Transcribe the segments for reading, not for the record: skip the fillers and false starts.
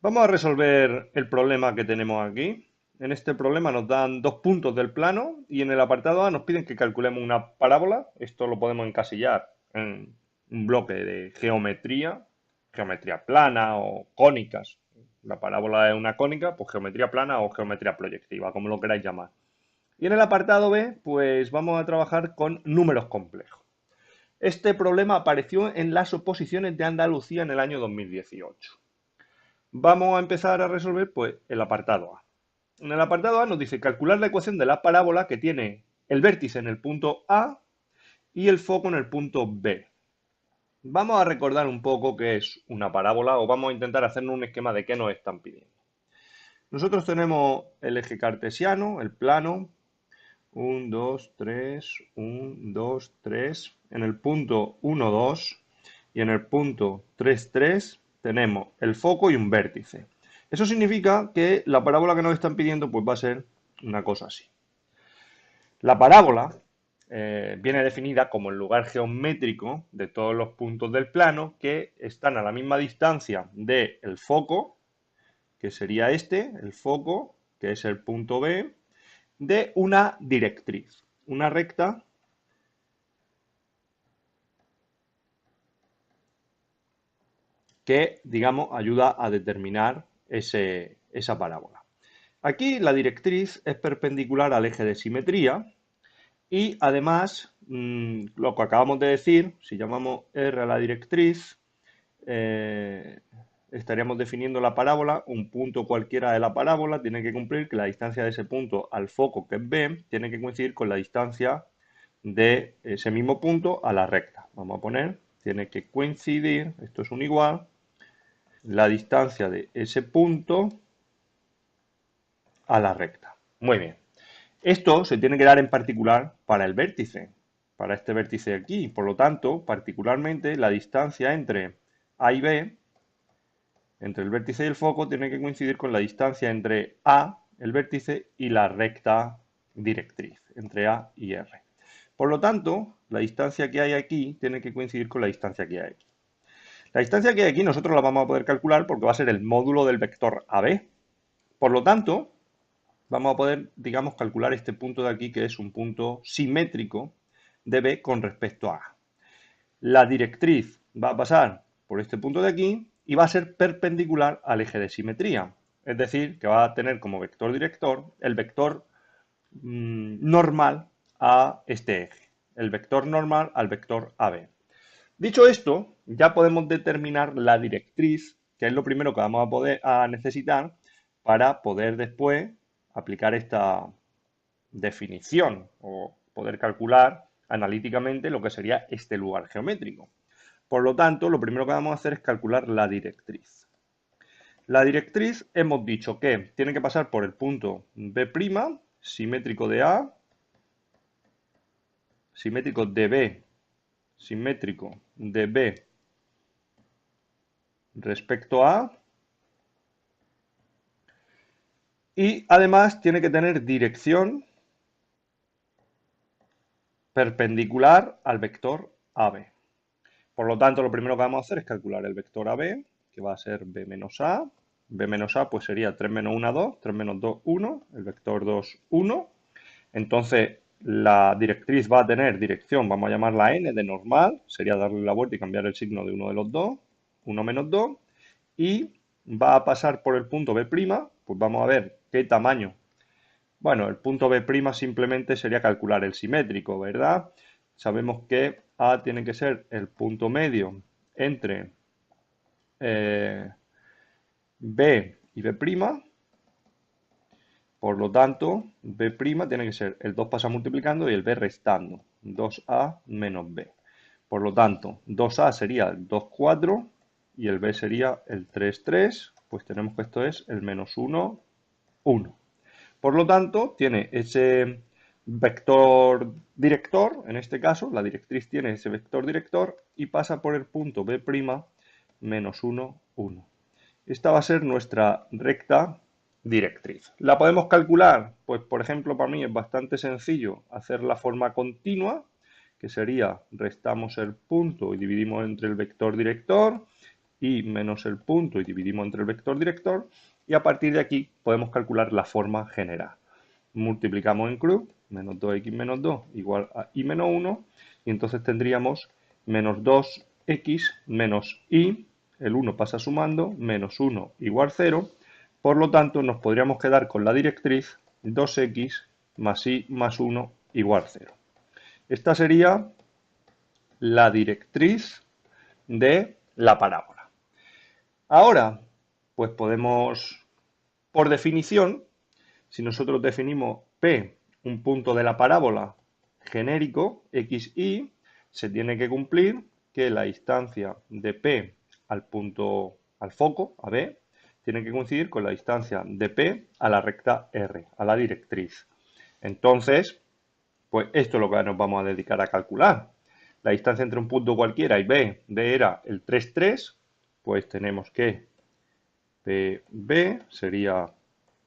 Vamos a resolver el problema que tenemos aquí. En este problema nos dan dos puntos del plano y en el apartado A nos piden que calculemos una parábola. Esto lo podemos encasillar en un bloque de geometría, geometría plana o cónicas. La parábola es una cónica, pues geometría plana o geometría proyectiva, como lo queráis llamar. Y en el apartado B, pues vamos a trabajar con números complejos. Este problema apareció en las oposiciones de Andalucía en el año 2018. Vamos a empezar a resolver pues el apartado A. En el apartado A nos dice calcular la ecuación de la parábola que tiene el vértice en el punto A y el foco en el punto B. Vamos a recordar un poco qué es una parábola o vamos a intentar hacernos un esquema de qué nos están pidiendo. Nosotros tenemos el eje cartesiano, el plano, 1, 2, 3, 1, 2, 3. En el punto 1, 2 y en el punto 3, 3 tenemos el foco y un vértice. Eso significa que la parábola que nos están pidiendo pues va a ser una cosa así. La parábola viene definida como el lugar geométrico de todos los puntos del plano que están a la misma distancia del foco, que sería este, el foco, que es el punto B, de una directriz, una recta que, digamos, ayuda a determinar esa parábola. Aquí la directriz es perpendicular al eje de simetría y además, lo que acabamos de decir, si llamamos R a la directriz, estaríamos definiendo la parábola, un punto cualquiera de la parábola tiene que cumplir que la distancia de ese punto al foco, que es B, tiene que coincidir con la distancia de ese mismo punto a la recta. Vamos a poner, tiene que coincidir, esto es un igual, la distancia de ese punto a la recta. Muy bien. Esto se tiene que dar en particular para el vértice, para este vértice de aquí. Por lo tanto, particularmente la distancia entre A y B, entre el vértice y el foco, tiene que coincidir con la distancia entre A, el vértice, y la recta directriz, entre A y R. Por lo tanto, la distancia que hay aquí tiene que coincidir con la distancia que hay aquí. La distancia que hay aquí nosotros la vamos a poder calcular porque va a ser el módulo del vector AB. Por lo tanto, vamos a poder, digamos, calcular este punto de aquí, que es un punto simétrico de B con respecto a A. La directriz va a pasar por este punto de aquí y va a ser perpendicular al eje de simetría. Es decir, que va a tener como vector director el vector normal a este eje. El vector normal al vector AB. Dicho esto, ya podemos determinar la directriz, que es lo primero que vamos a poder necesitar para poder después aplicar esta definición o poder calcular analíticamente lo que sería este lugar geométrico. Por lo tanto, lo primero que vamos a hacer es calcular la directriz. La directriz hemos dicho que tiene que pasar por el punto B', simétrico de A, simétrico de B, simétrico de B respecto a y además tiene que tener dirección perpendicular al vector AB. Por lo tanto, lo primero que vamos a hacer es calcular el vector AB, que va a ser B menos A. B menos A pues sería 3 menos 1, 2, 3 menos 2, 1, el vector 2, 1. Entonces, la directriz va a tener dirección, vamos a llamarla n de normal, sería darle la vuelta y cambiar el signo de uno de los dos, 1 menos 2, y va a pasar por el punto B', pues vamos a ver qué tamaño. Bueno, el punto B' simplemente sería calcular el simétrico, ¿verdad? Sabemos que A tiene que ser el punto medio entre B y B'. Por lo tanto, B' tiene que ser el 2 pasa multiplicando y el B restando. 2A menos B. Por lo tanto, 2A sería el 2, 4 y el B sería el 3, 3. Pues tenemos que esto es el menos 1, 1. Por lo tanto, tiene ese vector director, en este caso, la directriz tiene ese vector director y pasa por el punto B' menos 1, 1. Esta va a ser nuestra recta directriz. ¿La podemos calcular? Pues, por ejemplo, para mí es bastante sencillo hacer la forma continua, que sería restamos el punto y dividimos entre el vector director, y menos el punto y dividimos entre el vector director. Y a partir de aquí podemos calcular la forma general. Multiplicamos en cruz, menos 2x menos 2 igual a y menos 1. Y entonces tendríamos menos 2x menos y, el 1 pasa sumando, menos 1 igual 0. Por lo tanto, nos podríamos quedar con la directriz 2x más y más 1 igual 0. Esta sería la directriz de la parábola. Ahora, pues podemos, por definición, si nosotros definimos P, un punto de la parábola genérico, x, y, se tiene que cumplir que la distancia de P al punto, al foco, a B, tiene que coincidir con la distancia de P a la recta R, a la directriz. Entonces, pues esto es lo que nos vamos a dedicar a calcular. La distancia entre un punto cualquiera y B, B era el 3, 3, pues tenemos que PB sería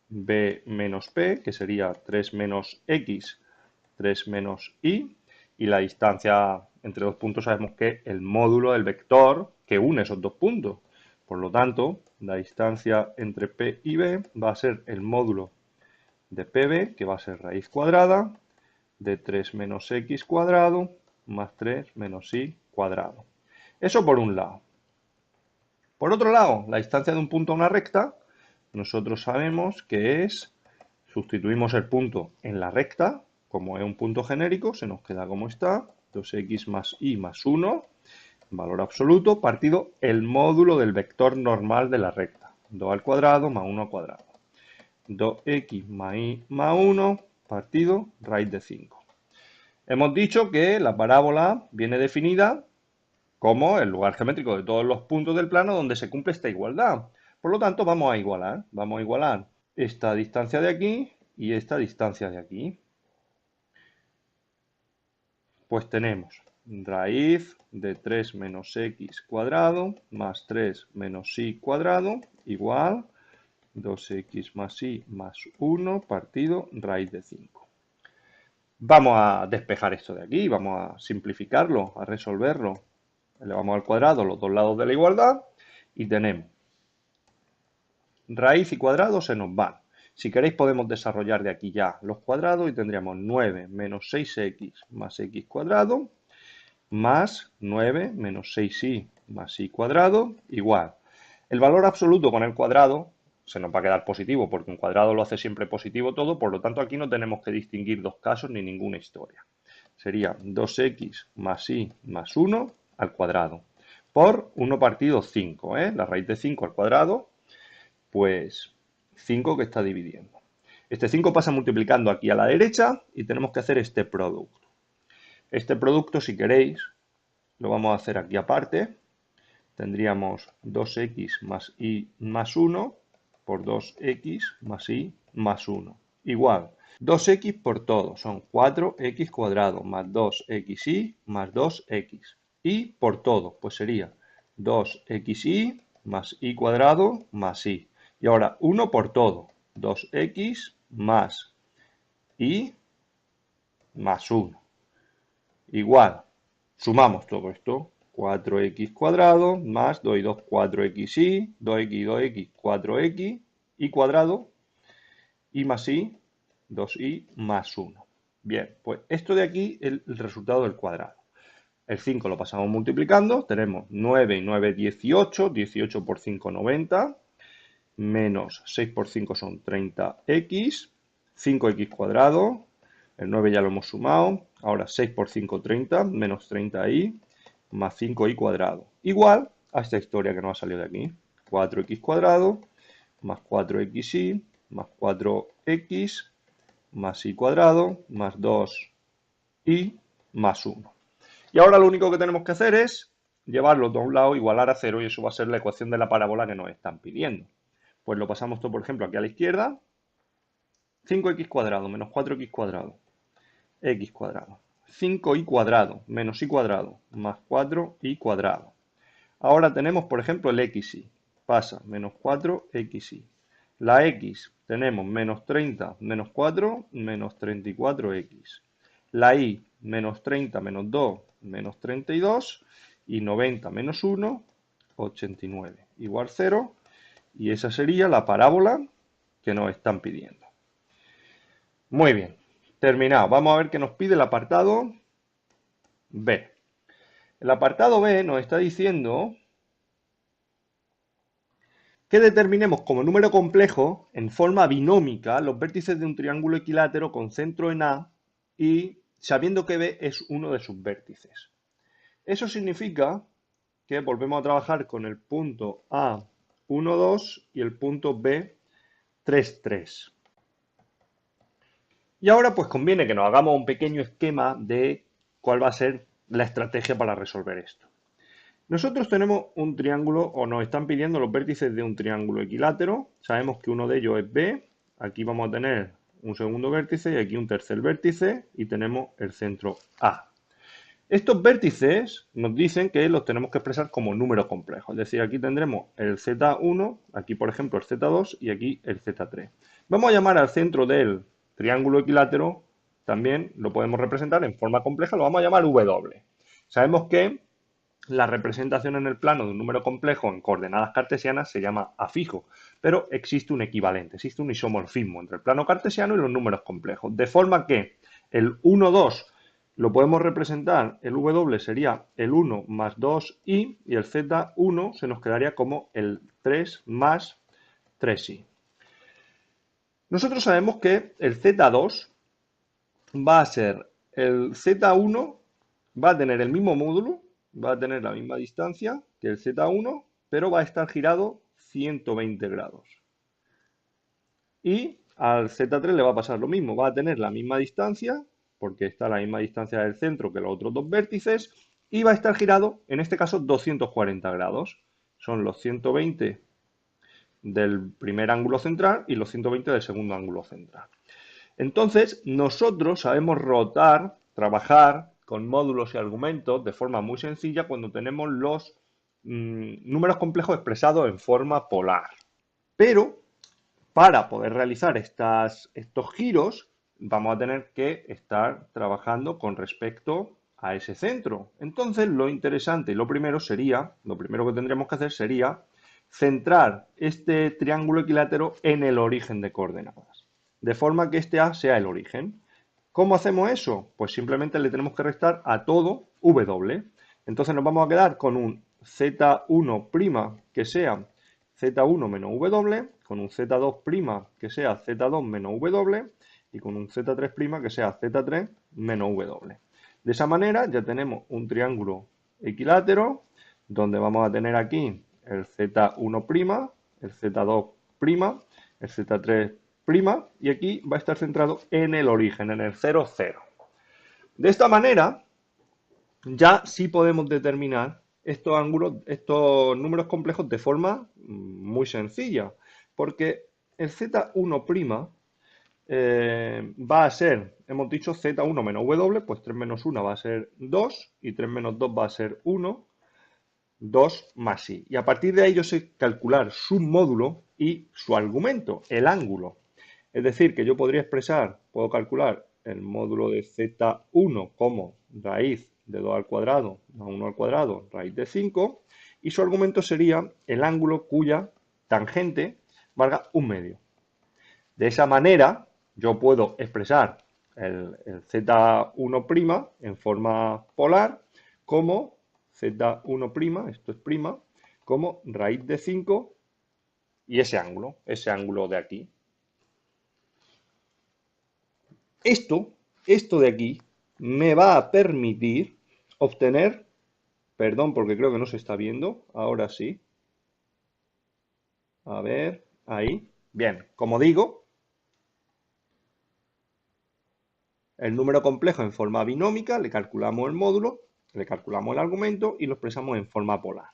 B menos P, que sería 3 menos X, 3 menos Y, y la distancia entre dos puntos sabemos que es el módulo del vector que une esos dos puntos. Por lo tanto, la distancia entre P y B va a ser el módulo de PB, que va a ser raíz cuadrada de 3 menos X cuadrado más 3 menos Y cuadrado. Eso por un lado. Por otro lado, la distancia de un punto a una recta, nosotros sabemos que es, sustituimos el punto en la recta, como es un punto genérico, se nos queda como está, 2x más y más 1, valor absoluto, partido el módulo del vector normal de la recta, 2 al cuadrado más 1 al cuadrado. 2x más y más 1, partido raíz de 5. Hemos dicho que la parábola viene definida como el lugar geométrico de todos los puntos del plano donde se cumple esta igualdad. Por lo tanto, vamos a igualar esta distancia de aquí y esta distancia de aquí. Pues tenemos raíz de 3 menos x cuadrado más 3 menos y cuadrado igual 2x más y más 1 partido raíz de 5. Vamos a despejar esto de aquí, vamos a simplificarlo, a resolverlo. Elevamos al cuadrado los dos lados de la igualdad y tenemos raíz y cuadrado se nos van. Si queréis podemos desarrollar de aquí ya los cuadrados y tendríamos 9 menos 6x más x cuadrado más 9 menos 6y más y cuadrado igual. El valor absoluto con el cuadrado se nos va a quedar positivo porque un cuadrado lo hace siempre positivo todo, por lo tanto aquí no tenemos que distinguir dos casos ni ninguna historia. Sería 2x más y más 1 al cuadrado por 1 partido 5, la raíz de 5 al cuadrado, pues 5 que está dividiendo. Este 5 pasa multiplicando aquí a la derecha y tenemos que hacer este producto. Este producto, si queréis, lo vamos a hacer aquí aparte. Tendríamos 2x más y más 1 por 2x más y más 1. Igual, 2x por todo, son 4x cuadrado más 2xy más 2x. Y por todo, pues sería 2xy más y cuadrado más y. Y ahora 1 por todo, 2x más y más 1. Igual, sumamos todo esto, 4x cuadrado más 2 y 2, 4xy, 2x, 2x, 4x, y cuadrado, y más y, 2y más 1. Bien, pues esto de aquí es el resultado del cuadrado. El 5 lo pasamos multiplicando, tenemos 9 y 9, 18, 18 por 5, 90, menos 6 por 5 son 30x, 5x cuadrado, el 9 ya lo hemos sumado, ahora 6 por 5, 30, menos 30y, más 5y cuadrado. Igual a esta historia que nos ha salido de aquí, 4x cuadrado, más 4xy, más 4x, más y cuadrado, más 2y, más 1. Y ahora lo único que tenemos que hacer es llevarlo de un lado, igualar a 0, y eso va a ser la ecuación de la parábola que nos están pidiendo. Pues lo pasamos todo, por ejemplo, aquí a la izquierda, 5x cuadrado menos 4x cuadrado, x cuadrado. 5y cuadrado menos y cuadrado más 4y cuadrado. Ahora tenemos, por ejemplo, el xy. Pasa menos 4xy. La x tenemos menos 30 menos 4 menos 34x. La y menos 30 menos 2 menos 32 y 90 menos 1 89 igual 0. Y esa sería la parábola que nos están pidiendo. Muy bien, terminado. Vamos a ver qué nos pide el apartado B. El apartado B nos está diciendo que determinemos como número complejo, en forma binómica, los vértices de un triángulo equilátero con centro en A y sabiendo que B es uno de sus vértices. Eso significa que volvemos a trabajar con el punto A 1, 2 y el punto B 3, 3. Y ahora pues conviene que nos hagamos un pequeño esquema de cuál va a ser la estrategia para resolver esto. Nosotros tenemos un triángulo, o nos están pidiendo los vértices de un triángulo equilátero. Sabemos que uno de ellos es B. Aquí vamos a tener un segundo vértice y aquí un tercer vértice y tenemos el centro A. Estos vértices nos dicen que los tenemos que expresar como números complejos. Es decir, aquí tendremos el Z1, aquí por ejemplo el Z2 y aquí el Z3. Vamos a llamar al centro del triángulo equilátero, también lo podemos representar en forma compleja, lo vamos a llamar W. Sabemos que la representación en el plano de un número complejo en coordenadas cartesianas se llama afijo, pero existe un equivalente, existe un isomorfismo entre el plano cartesiano y los números complejos, de forma que el 1, 2 lo podemos representar, el W sería el 1 más 2i y el Z1 se nos quedaría como el 3 más 3i. Nosotros sabemos que el Z2 va a ser el Z1, va a tener el mismo módulo, va a tener la misma distancia que el Z1, pero va a estar girado 120 grados. Y al Z3 le va a pasar lo mismo, va a tener la misma distancia, porque está a la misma distancia del centro que los otros dos vértices, y va a estar girado, en este caso, 240 grados. Son los 120 del primer ángulo central y los 120 del segundo ángulo central. Entonces, nosotros sabemos rotar, trabajar con módulos y argumentos de forma muy sencilla cuando tenemos los números complejos expresados en forma polar. Pero para poder realizar estos giros, vamos a tener que estar trabajando con respecto a ese centro. Entonces, lo interesante y lo primero que tendríamos que hacer sería centrar este triángulo equilátero en el origen de coordenadas, de forma que este A sea el origen. ¿Cómo hacemos eso? Pues simplemente le tenemos que restar a todo W. Entonces nos vamos a quedar con un Z1' que sea Z1 menos W, con un Z2' que sea Z2 menos W y con un Z3' que sea Z3 menos W. De esa manera ya tenemos un triángulo equilátero donde vamos a tener aquí el Z1', el Z2', el Z3', y aquí va a estar centrado en el origen, en el 0, 0. De esta manera, ya sí podemos determinar estos ángulos, estos números complejos de forma muy sencilla, porque el Z1' va a ser, hemos dicho Z1 menos W, pues 3 menos 1 va a ser 2 y 3 menos 2 va a ser 1, 2 más i. Y a partir de ahí yo sé calcular su módulo y su argumento, el ángulo. Es decir, que yo podría expresar, puedo calcular el módulo de Z1 como raíz de 2 al cuadrado más 1 al cuadrado, raíz de 5, y su argumento sería el ángulo cuya tangente valga 1/2. De esa manera, yo puedo expresar el Z1' en forma polar como Z1', esto es prima, como raíz de 5 y ese ángulo de aquí. Esto de aquí me va a permitir obtener, perdón porque creo que no se está viendo, ahora sí. A ver, ahí. Bien, como digo, el número complejo en forma binómica, le calculamos el módulo, le calculamos el argumento y lo expresamos en forma polar.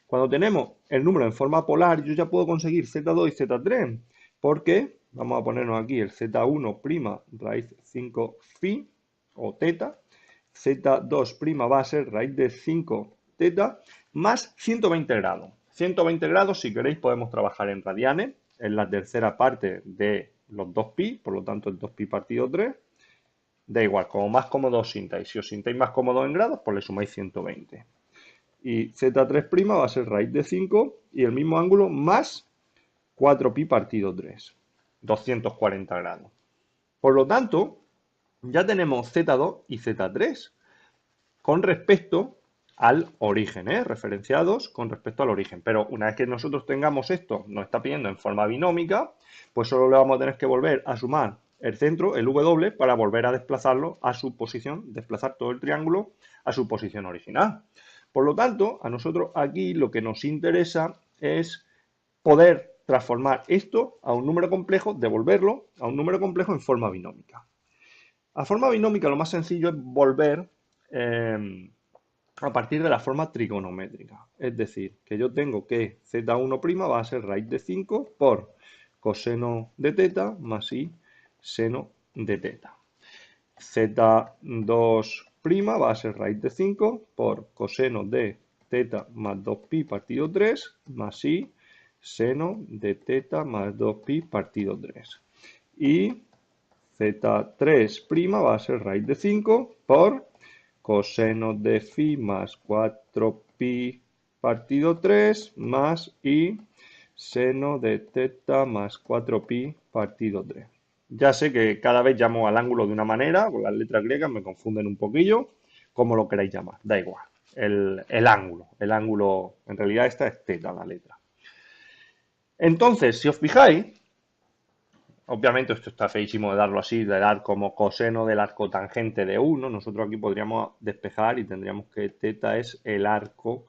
Cuando tenemos el número en forma polar, yo ya puedo conseguir Z2 y Z3, porque vamos a ponernos aquí el Z1' raíz 5 phi o teta, Z2' va a ser raíz de 5 teta, más 120 grados. 120 grados, si queréis, podemos trabajar en radianes, en la tercera parte de los 2pi, por lo tanto el 2pi partido 3. Da igual, como más cómodo os sintáis. Si os sintáis más cómodo en grados, pues le sumáis 120. Y Z3' va a ser raíz de 5 y el mismo ángulo más 4pi partido 3, 240 grados. Por lo tanto, ya tenemos Z2 y Z3 con respecto al origen, referenciados con respecto al origen. Pero una vez que nosotros tengamos esto, nos está pidiendo en forma binómica, pues solo le vamos a tener que volver a sumar el centro, el W, para volver a desplazarlo a su posición, desplazar todo el triángulo a su posición original. Por lo tanto, a nosotros aquí lo que nos interesa es poder transformar esto a un número complejo, devolverlo a un número complejo en forma binómica. A forma binómica lo más sencillo es volver a partir de la forma trigonométrica. Es decir, que yo tengo que z1' va a ser raíz de 5 por coseno de teta más i seno de teta. Z2' va a ser raíz de 5 por coseno de teta más 2pi partido 3 más i seno de teta más 2pi partido 3. Y Z3' va a ser raíz de 5 por coseno de phi más 4pi partido 3 más i seno de teta más 4pi partido 3. Ya sé que cada vez llamo al ángulo de una manera, con las letras griegas me confunden un poquillo, como lo queráis llamar, da igual. El ángulo, en realidad esta es teta la letra. Entonces, si os fijáis, obviamente esto está feísimo de darlo así, de dar como coseno del arco tangente de 1. Nosotros aquí podríamos despejar y tendríamos que teta es el arco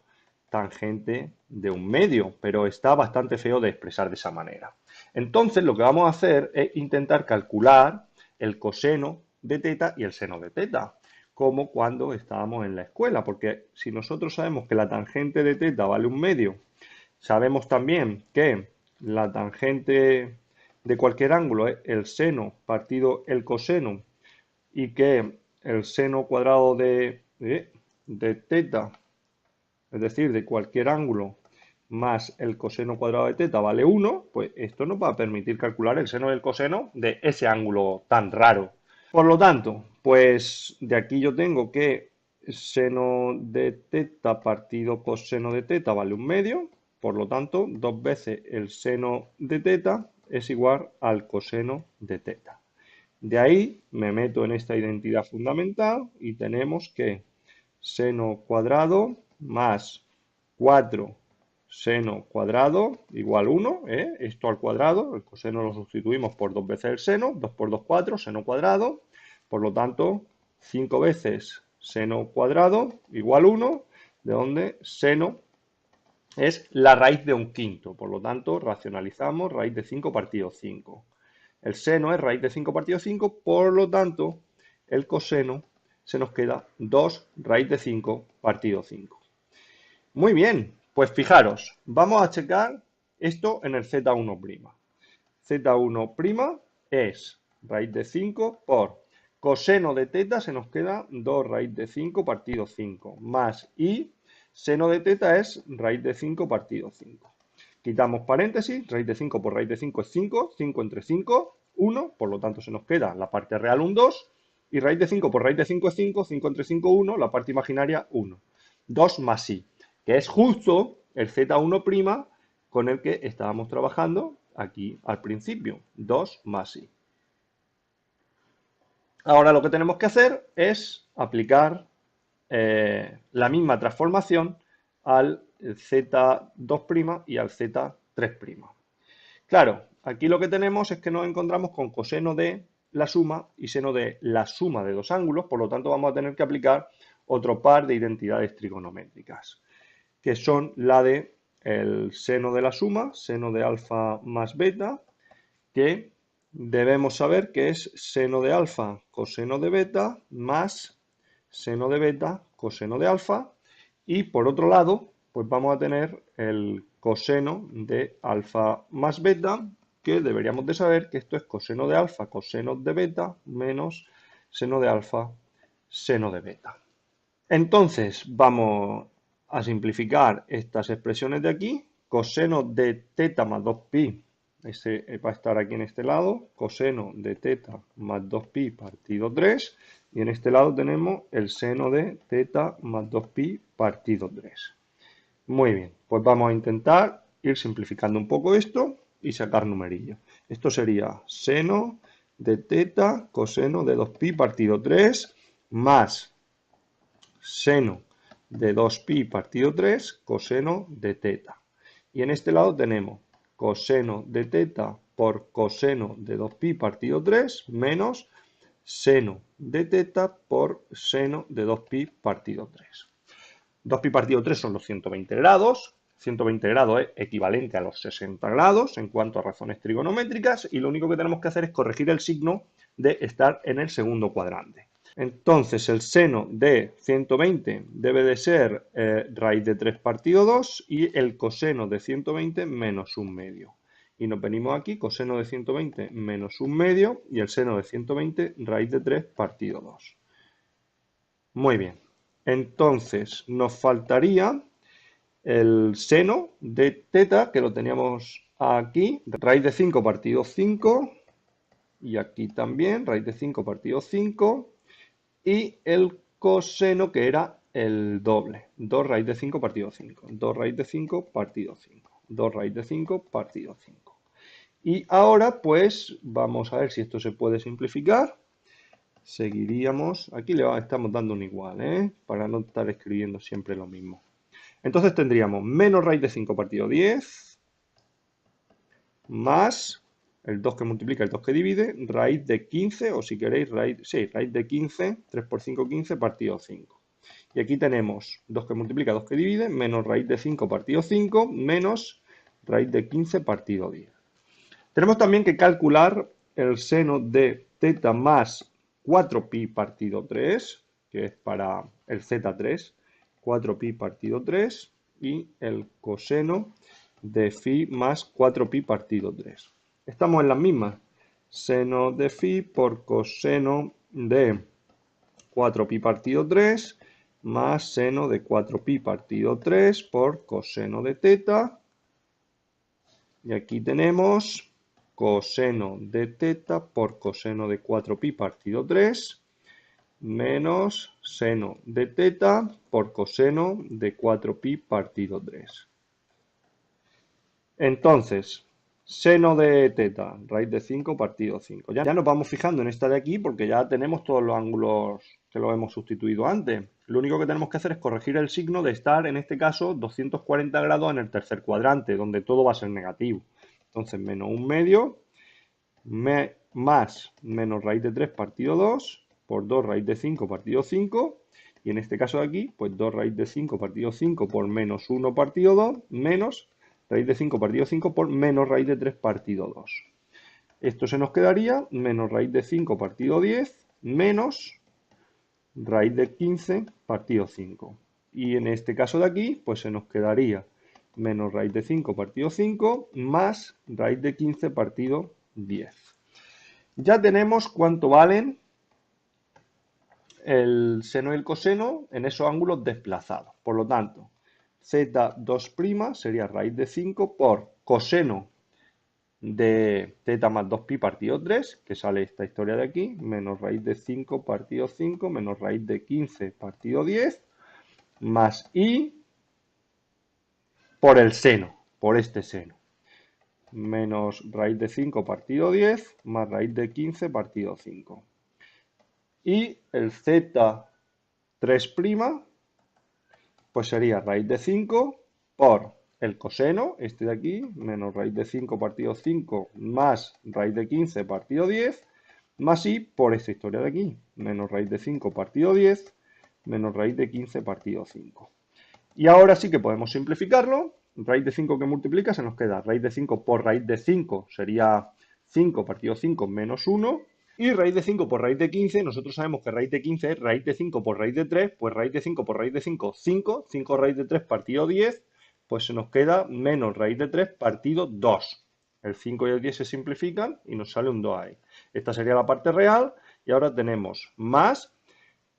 tangente de un medio, pero está bastante feo de expresar de esa manera. Entonces lo que vamos a hacer es intentar calcular el coseno de teta y el seno de teta, como cuando estábamos en la escuela, porque si nosotros sabemos que la tangente de teta vale un medio, sabemos también que la tangente de cualquier ángulo es el seno partido el coseno y que el seno cuadrado de teta, es decir, de cualquier ángulo más el coseno cuadrado de teta vale 1, pues esto nos va a permitir calcular el seno y el coseno de ese ángulo tan raro. Por lo tanto, pues de aquí yo tengo que seno de teta partido coseno de teta vale un medio, por lo tanto, 2 veces el seno de teta es igual al coseno de teta. De ahí me meto en esta identidad fundamental y tenemos que seno cuadrado más 4 seno cuadrado igual 1, esto al cuadrado, el coseno lo sustituimos por 2 veces el seno, 2 por 2, 4, seno cuadrado, por lo tanto 5 veces seno cuadrado igual 1, de donde seno es la raíz de un quinto, por lo tanto racionalizamos raíz de 5 partido 5. El seno es raíz de 5 partido 5, por lo tanto el coseno se nos queda 2 raíz de 5 partido 5. Muy bien, pues fijaros, vamos a checar esto en el Z1'. Z1' es raíz de 5 por coseno de teta, se nos queda 2 raíz de 5 partido 5, más i seno de teta es raíz de 5 partido 5. Quitamos paréntesis, raíz de 5 por raíz de 5 es 5, 5 entre 5, 1, por lo tanto se nos queda la parte real un 2, y raíz de 5 por raíz de 5 es 5, 5 entre 5, 1, la parte imaginaria 1. 2 más i, que es justo el Z1' con el que estábamos trabajando aquí al principio, 2 más i. Ahora lo que tenemos que hacer es aplicar la misma transformación al Z2' y al Z3'. Claro, aquí lo que tenemos es que nos encontramos con coseno de la suma y seno de la suma de dos ángulos, por lo tanto vamos a tener que aplicar otro par de identidades trigonométricas, que son la de el seno de la suma, seno de alfa más beta, que debemos saber que es seno de alfa coseno de beta más seno de beta coseno de alfa, y por otro lado pues vamos a tener el coseno de alfa más beta, que deberíamos de saber que esto es coseno de alfa coseno de beta menos seno de alfa seno de beta. Entonces vamos a simplificar estas expresiones de aquí. Coseno de teta más 2pi, ese va a estar aquí en este lado, coseno de teta más 2pi partido 3, y en este lado tenemos el seno de teta más 2pi partido 3. Muy bien, pues vamos a intentar ir simplificando un poco esto y sacar numerillos. Esto sería seno de teta coseno de 2pi partido 3 más seno de 2pi partido 3 coseno de teta. Y en este lado tenemos coseno de teta por coseno de 2pi partido 3 menos seno de teta por seno de 2pi partido 3. 2pi partido 3 son los 120 grados. 120 grados es equivalente a los 60 grados en cuanto a razones trigonométricas y lo único que tenemos que hacer es corregir el signo de estar en el segundo cuadrante. Entonces el seno de 120 debe de ser raíz de 3 partido 2 y el coseno de 120 menos un medio. Y nos venimos aquí, coseno de 120 menos un medio y el seno de 120 raíz de 3 partido 2. Muy bien. Entonces nos faltaría el seno de teta, que lo teníamos aquí, raíz de 5 partido 5, y aquí también, raíz de 5 partido 5, y el coseno que era el doble, 2 raíz de 5 partido 5, 2 raíz de 5 partido 5, 2 raíz de 5 partido 5. Y ahora pues vamos a ver si esto se puede simplificar. Seguiríamos, aquí le estamos dando un igual, para no estar escribiendo siempre lo mismo. Entonces tendríamos menos raíz de 5 partido 10 más el 2 que multiplica, el 2 que divide, raíz de 15, o si queréis, raíz de 15, 3 por 5, 15 partido 5. Y aquí tenemos 2 que multiplica, 2 que divide, menos raíz de 5 partido 5, menos raíz de 15 partido 10. Tenemos también que calcular el seno de teta más 4pi partido 3, que es para el z3, 4pi partido 3, y el coseno de phi más 4pi partido 3. Estamos en las mismas. Seno de phi por coseno de 4pi partido 3 más seno de 4pi partido 3 por coseno de teta. Y aquí tenemos coseno de teta por coseno de 4pi partido 3 menos seno de teta por coseno de 4pi partido 3. Entonces, seno de teta, raíz de 5 partido 5. Ya nos vamos fijando en esta de aquí porque ya tenemos todos los ángulos que los hemos sustituido antes. Lo único que tenemos que hacer es corregir el signo de estar, en este caso, 240 grados en el tercer cuadrante, donde todo va a ser negativo. Entonces, menos un medio más menos raíz de 3 partido 2 por 2 raíz de 5 partido 5. Y en este caso de aquí, pues 2 raíz de 5 partido 5 por menos 1 partido 2 menos raíz de 5 partido 5 por menos raíz de 3 partido 2. Esto se nos quedaría menos raíz de 5 partido 10 menos raíz de 15 partido 5. Y en este caso de aquí, pues se nos quedaría menos raíz de 5 partido 5 más raíz de 15 partido 10. Ya tenemos cuánto valen el seno y el coseno en esos ángulos desplazados. Por lo tanto, z2' sería raíz de 5 por coseno de teta más 2pi partido 3, que sale esta historia de aquí, menos raíz de 5 partido 5, menos raíz de 15 partido 10, más i por el seno, por este seno. Menos raíz de 5 partido 10, más raíz de 15 partido 5. Y el z3', pues sería raíz de 5 por el coseno, este de aquí, menos raíz de 5 partido 5 más raíz de 15 partido 10, más i por esta historia de aquí, menos raíz de 5 partido 10, menos raíz de 15 partido 5. Y ahora sí que podemos simplificarlo. Raíz de 5 que multiplica se nos queda raíz de 5 por raíz de 5 sería 5 partido 5 menos 1. Y raíz de 5 por raíz de 15, nosotros sabemos que raíz de 15 es raíz de 5 por raíz de 3, pues raíz de 5 por raíz de 5, 5, 5 raíz de 3 partido 10, pues se nos queda menos raíz de 3 partido 2. El 5 y el 10 se simplifican y nos sale un 2 ahí. Esta sería la parte real y ahora tenemos más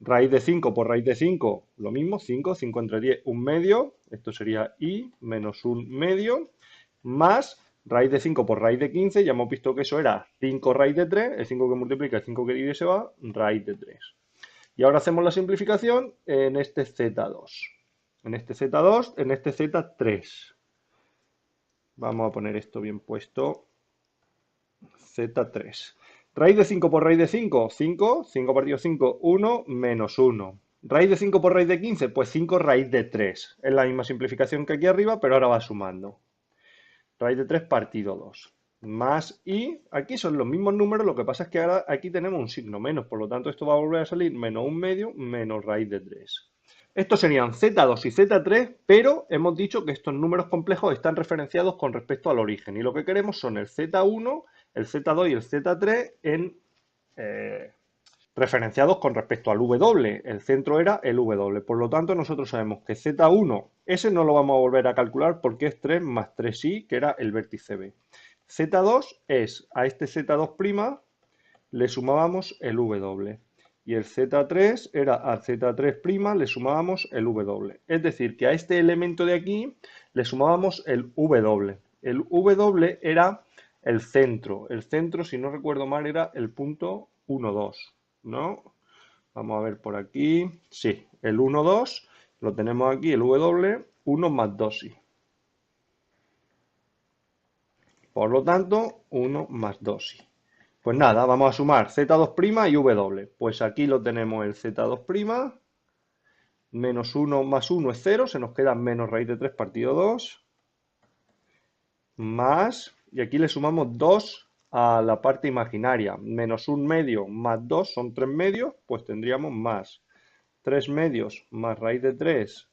raíz de 5 por raíz de 5, lo mismo, 5, 5 entre 10, un medio, esto sería i menos un medio, más raíz de 5 por raíz de 15, ya hemos visto que eso era 5 raíz de 3, el 5 que multiplica, el 5 que divide se va, raíz de 3. Y ahora hacemos la simplificación en este z2. En este Z2, en este Z3. Vamos a poner esto bien puesto. Z3. Raíz de 5 por raíz de 5, 5. 5 partido 5, 1 menos 1. Raíz de 5 por raíz de 15, pues 5 raíz de 3. Es la misma simplificación que aquí arriba, pero ahora va sumando. Raíz de 3 partido 2. Más y aquí son los mismos números, lo que pasa es que ahora aquí tenemos un signo menos, por lo tanto esto va a volver a salir menos 1/2 menos raíz de 3. Estos serían Z2 y Z3, pero hemos dicho que estos números complejos están referenciados con respecto al origen. Y lo que queremos son el Z1, el Z2 y el Z3 referenciados con respecto al W. El centro era el W. Por lo tanto, nosotros sabemos que Z1, ese no lo vamos a volver a calcular porque es 3 más 3i, que era el vértice B. Z2 es a este Z2' le sumábamos el W. Y el Z3 era al Z3' le sumábamos el W. Es decir, que a este elemento de aquí le sumábamos el W. El W era el centro. El centro, si no recuerdo mal, era el punto 1, 2, ¿no? Vamos a ver por aquí. Sí, el 1, 2 lo tenemos aquí, el W, 1 más 2i. Por lo tanto, 1 más 2i. Pues nada, vamos a sumar Z2' y W. Pues aquí lo tenemos el Z2', menos 1 más 1 es 0, se nos queda menos raíz de 3 partido 2, más, y aquí le sumamos 2 a la parte imaginaria, menos 1/2 más 2 son 3/2, pues tendríamos más 3/2 más raíz de 3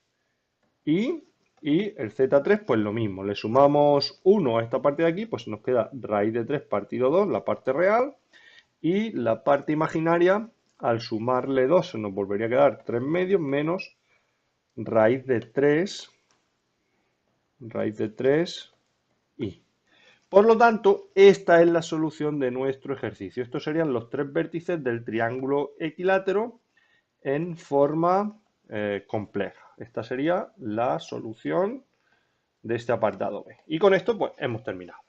y, el Z3 pues lo mismo, le sumamos 1 a esta parte de aquí, pues nos queda raíz de 3 partido 2, la parte real, y la parte imaginaria, al sumarle 2, se nos volvería a quedar 3/2 menos raíz de 3 y. Por lo tanto, esta es la solución de nuestro ejercicio. Estos serían los tres vértices del triángulo equilátero en forma compleja. Esta sería la solución de este apartado B. Y con esto pues hemos terminado.